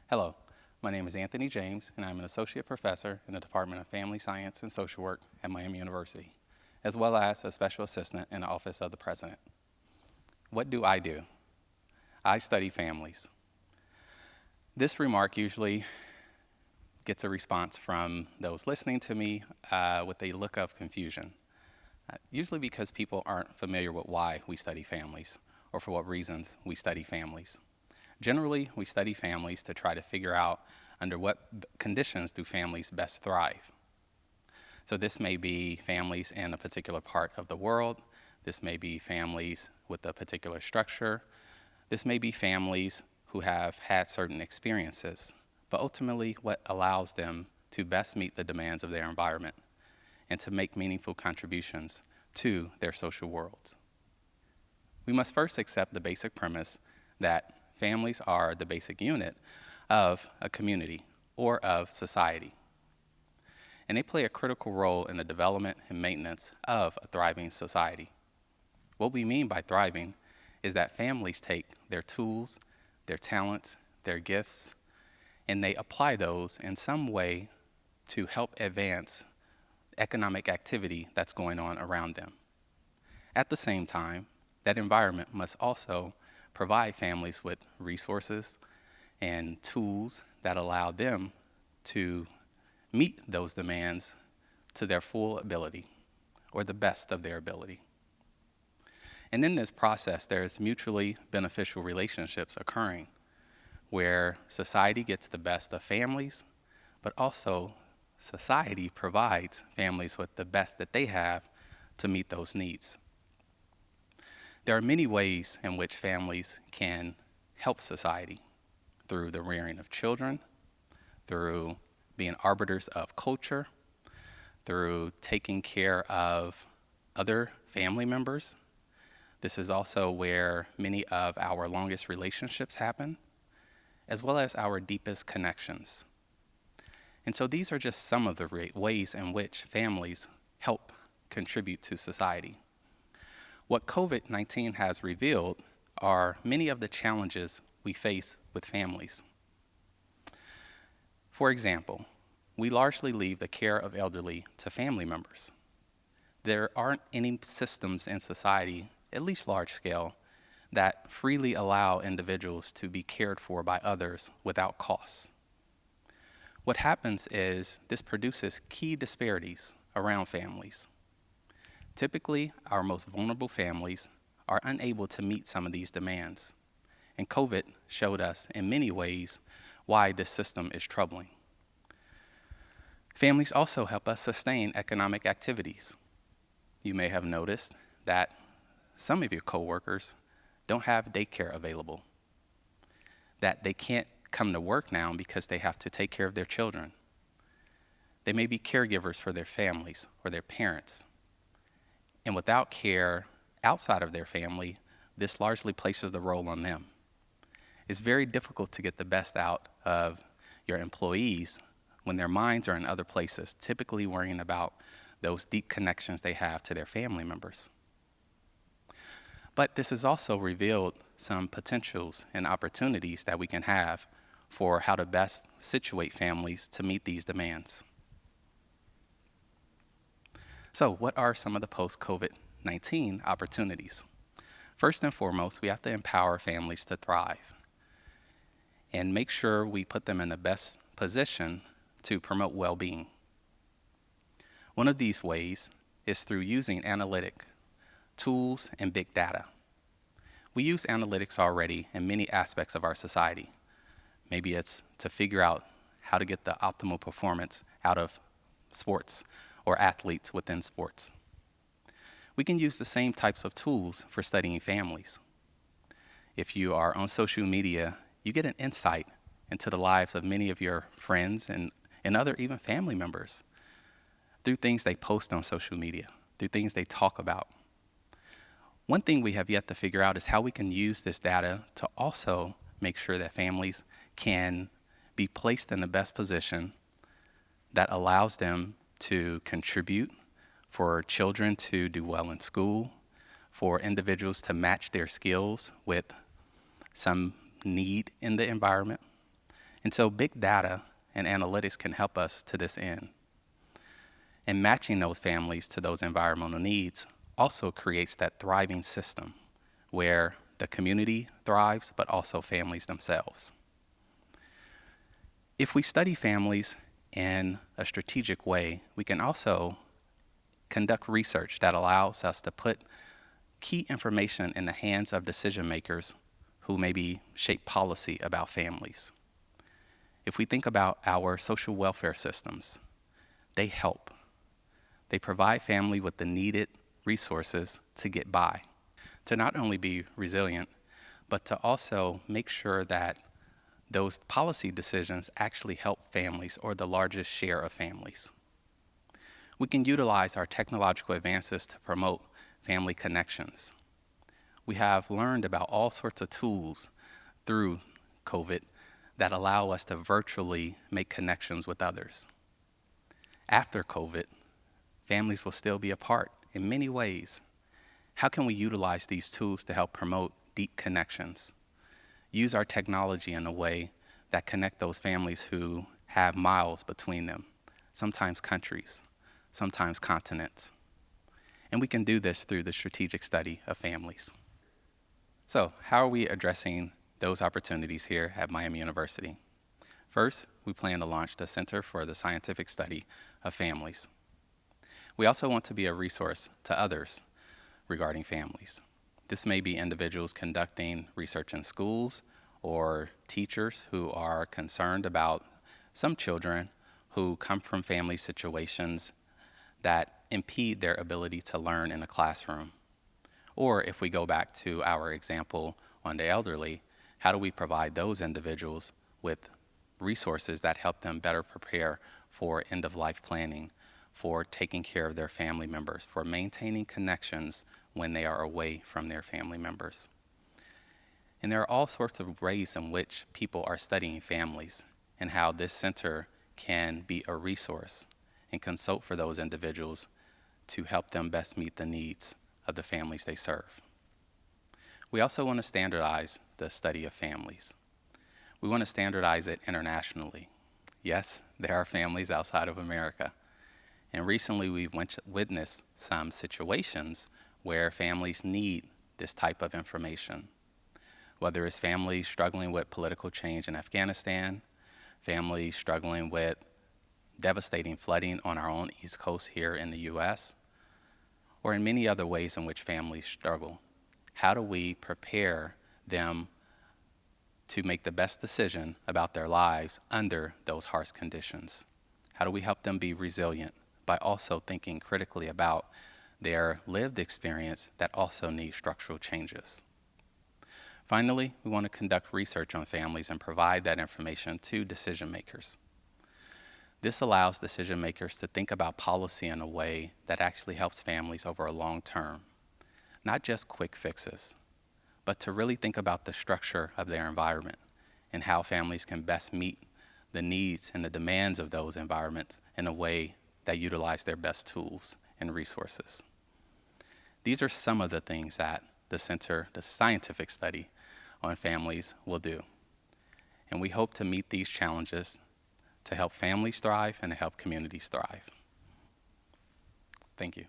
Hello, my name is Anthony James, and I'm an associate professor in the Department of Family Science and Social Work at Miami University, as well as a special assistant in the Office of the President. What do? I study families. This remark usually gets a response from those listening to me with a look of confusion, usually because people aren't familiar with why we study families or for what reasons we study families. Generally, we study families to try to figure out under what conditions do families best thrive. So this may be families in a particular part of the world. This may be families with a particular structure. This may be families who have had certain experiences, but ultimately what allows them to best meet the demands of their environment and to make meaningful contributions to their social worlds. We must first accept the basic premise that families are the basic unit of a community or of society, and they play a critical role in the development and maintenance of a thriving society. What we mean by thriving is that families take their tools, their talents, their gifts, and they apply those in some way to help advance economic activity that's going on around them. At the same time, that environment must also provide families with resources and tools that allow them to meet those demands to their full ability or the best of their ability. And in this process, there's mutually beneficial relationships occurring where society gets the best of families, but also society provides families with the best that they have to meet those needs. There are many ways in which families can help society through the rearing of children, through being arbiters of culture, through taking care of other family members. This is also where many of our longest relationships happen, as well as our deepest connections. And so these are just some of the ways in which families help contribute to society. What COVID-19 has revealed are many of the challenges we face with families. For example, we largely leave the care of elderly to family members. There aren't any systems in society, at least large scale, that freely allow individuals to be cared for by others without costs. What happens is this produces key disparities around families. Typically, our most vulnerable families are unable to meet some of these demands, and COVID showed us in many ways why this system is troubling. Families also help us sustain economic activities. You may have noticed that some of your coworkers don't have daycare available, that they can't come to work now because they have to take care of their children. They may be caregivers for their families or their parents. And without care outside of their family, this largely places the role on them. It's very difficult to get the best out of your employees when their minds are in other places, typically worrying about those deep connections they have to their family members. But this has also revealed some potentials and opportunities that we can have for how to best situate families to meet these demands. So what are some of the post-COVID-19 opportunities? First and foremost, we have to empower families to thrive and make sure we put them in the best position to promote well-being. One of these ways is through using analytic tools and big data. We use analytics already in many aspects of our society. Maybe it's to figure out how to get the optimal performance out of sports or athletes within sports. We can use the same types of tools for studying families. If you are on social media, you get an insight into the lives of many of your friends and other even family members through things they post on social media, through things they talk about. One thing we have yet to figure out is how we can use this data to also make sure that families can be placed in the best position that allows them to contribute, for children to do well in school, for individuals to match their skills with some need in the environment, And so big data and analytics can help us to this end. And matching those families to those environmental needs also creates that thriving system where the community thrives, but also families themselves. If we study families in a strategic way, we can also conduct research that allows us to put key information in the hands of decision makers who maybe shape policy about families. If we think about our social welfare systems, they help. They provide family with the needed resources to get by, to not only be resilient, but to also make sure that those policy decisions actually help families or the largest share of families. We can utilize our technological advances to promote family connections. We have learned about all sorts of tools through COVID that allow us to virtually make connections with others. After COVID, families will still be apart in many ways. How can we utilize these tools to help promote deep connections? Use our technology in a way that connect those families who have miles between them, sometimes countries, sometimes continents. And we can do this through the strategic study of families. So, how are we addressing those opportunities here at Miami University? First, we plan to launch the Center for the Scientific Study of Families. We also want to be a resource to others regarding families. This may be individuals conducting research in schools or teachers who are concerned about some children who come from family situations that impede their ability to learn in a classroom. Or if we go back to our example on the elderly, how do we provide those individuals with resources that help them better prepare for end-of-life planning, for taking care of their family members, for maintaining connections when they are away from their family members. And there are all sorts of ways in which people are studying families and how this center can be a resource and consult for those individuals to help them best meet the needs of the families they serve. We also want to standardize the study of families. We want to standardize it internationally. Yes, there are families outside of America. And recently we've witnessed some situations where families need this type of information. Whether it's families struggling with political change in Afghanistan, families struggling with devastating flooding on our own East Coast here in the US, or in many other ways in which families struggle. How do we prepare them to make the best decision about their lives under those harsh conditions? How do we help them be resilient by also thinking critically about their lived experience that also needs structural changes? Finally, we want to conduct research on families and provide that information to decision makers. This allows decision makers to think about policy in a way that actually helps families over a long term, not just quick fixes, but to really think about the structure of their environment and how families can best meet the needs and the demands of those environments in a way that utilize their best tools and resources. These are some of the things that the Center, the scientific study on families, will do. And we hope to meet these challenges to help families thrive and to help communities thrive. Thank you.